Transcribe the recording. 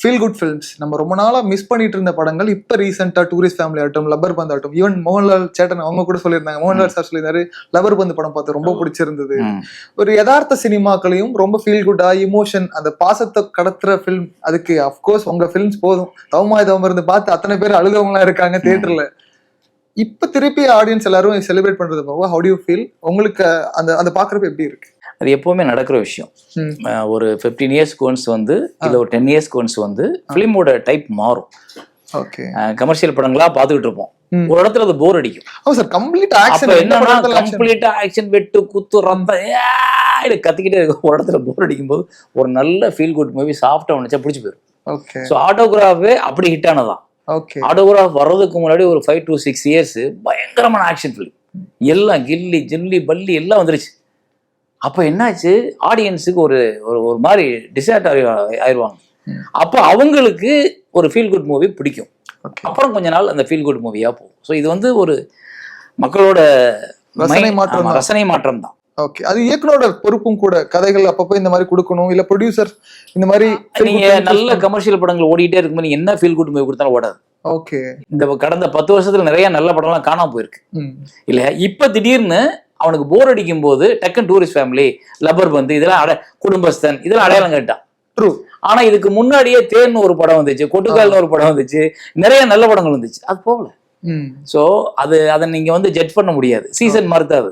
Feel good films நம்ம ரொம்ப நாளா மிஸ் பண்ணிட்டு இருந்த படங்கள் இப்ப ரீசெண்டா டூரிஸ்ட் ஃபேமிலி ஆகட்டும், லப்பர் பந்து ஆகட்டும், ஈவன் மோகன்லால் சேட்டன் அவங்க கூட சொல்லியிருந்தாங்க. மோகன்லால் சார் சொல்லியிருந்தாரு லப்பர் பந்து படம் பார்த்து ரொம்ப பிடிச்சிருந்தது. ஒரு யதார்த்த சினிமாக்களையும் ரொம்ப ஃபீல் குட்டா இமோஷன் அந்த பாசத்தை கடத்துற ஃபிலிம். அதுக்கு அப்கோர்ஸ் உங்க ஃபிலிம்ஸ் போதும். தவமாய் தவம் இருந்து பார்த்து அத்தனை பேர் அழுதவங்களா இருக்காங்க தியேட்டர்ல. இப்ப திருப்பி ஆடியன்ஸ் எல்லாரும் செலிப்ரேட் பண்றது போக ஹவு டு யூ ஃபீல்? உங்களுக்கு அந்த அந்த பாக்குறப்ப எப்படி இருக்கு? அது எப்பவுமே நடக்கிற விஷயம். ஒரு 15 இயர்ஸ்க்கு ஒன்ஸ் வந்து இல்ல ஒரு 10 இயர்ஸ்க்கு ஒன்ஸ் வந்து பிலிமோட டைப் மாறும். ஓகே, கமர்ஷியல் படங்களா பாத்துக்கிட்டு இருப்போம், ஒரு இடத்துல அது போர் அடிக்கும். சார் கம்ப்ளீட் ஆக்ஷன் என்னன்னா கம்ப்ளீட்டா ஆக்ஷன் வெட்டு குத்து ரத்த கத்திக்கிட்டே இருக்கும். ஒரு இடத்துல போர் அடிக்கும் போது ஒரு நல்ல ஃபீல் குட் மூவி சாஃப்டா வந்துச்சா பிடிச்சி போயிடும். ஓகே, ஸோ ஆட்டோகிராஃபே அப்படி ஹிட் ஆனதான். ஓகே, ஆட்டோகிராஃப் வர்றதுக்கு முன்னாடி ஒரு 5 to 6 இயர்ஸ் பயங்கரமான ஆக்ஷன் ஃபிலிம் எல்லாம் கில்லி ஜில்லி பல்லி எல்லாம் வந்துருச்சு. அப்ப என்னாச்சு, ஆடியன்ஸுக்கு ஒரு ஒரு மாதிரி டிசைட் ஆயிடுவாங்க. அப்ப அவங்களுக்கு ஒரு ஃபீல் குட் மூவி பிடிக்கும். அப்புறம் கொஞ்ச நாள் அந்த ஃபீல் குட் மூவியா போகும். ஸோ இது வந்து ஒரு மக்களோட ரசனை மாற்றம் தான். ஓகே, அது இயக்குனரோட பொறுப்பும் கூட. கதைகள் அப்பப்போ இந்த மாதிரி கொடுக்கணும், இல்ல ப்ரொடியூசர் இந்த மாதிரி. நீங்க நல்ல கமர்ஷியல் படங்கள் ஓடிட்டே இருக்கும்போது என்ன ஃபீல் குட் மூவி கொடுத்தாலும் ஓடாது. ஓகே, இந்த கடந்த 10 வருஷத்துல நிறைய நல்ல படம்லாம் காணாம போயிருக்கு இல்ல. இப்ப திடீர்னு அவனுக்கு போர் அடிக்கும் போது டக்குன்னு டூரிஸ்ட் ஃபேமிலி, லப்பர் பந்து, இதெல்லாம் குடும்பஸ்தன், இதெல்லாம் அடையாளம் கேட்டான். ட்ரூ. ஆனா இதுக்கு முன்னாடியே தேர்னு ஒரு படம் வந்துச்சு, கொட்டுக்கால்னு ஒரு படம் வந்துச்சு, நிறைய நல்ல படங்கள் வந்துச்சு, அது போகல. சோ அதை நீங்க வந்து ஜட்ஜ் பண்ண முடியாது. சீசன் மறுத்தாது.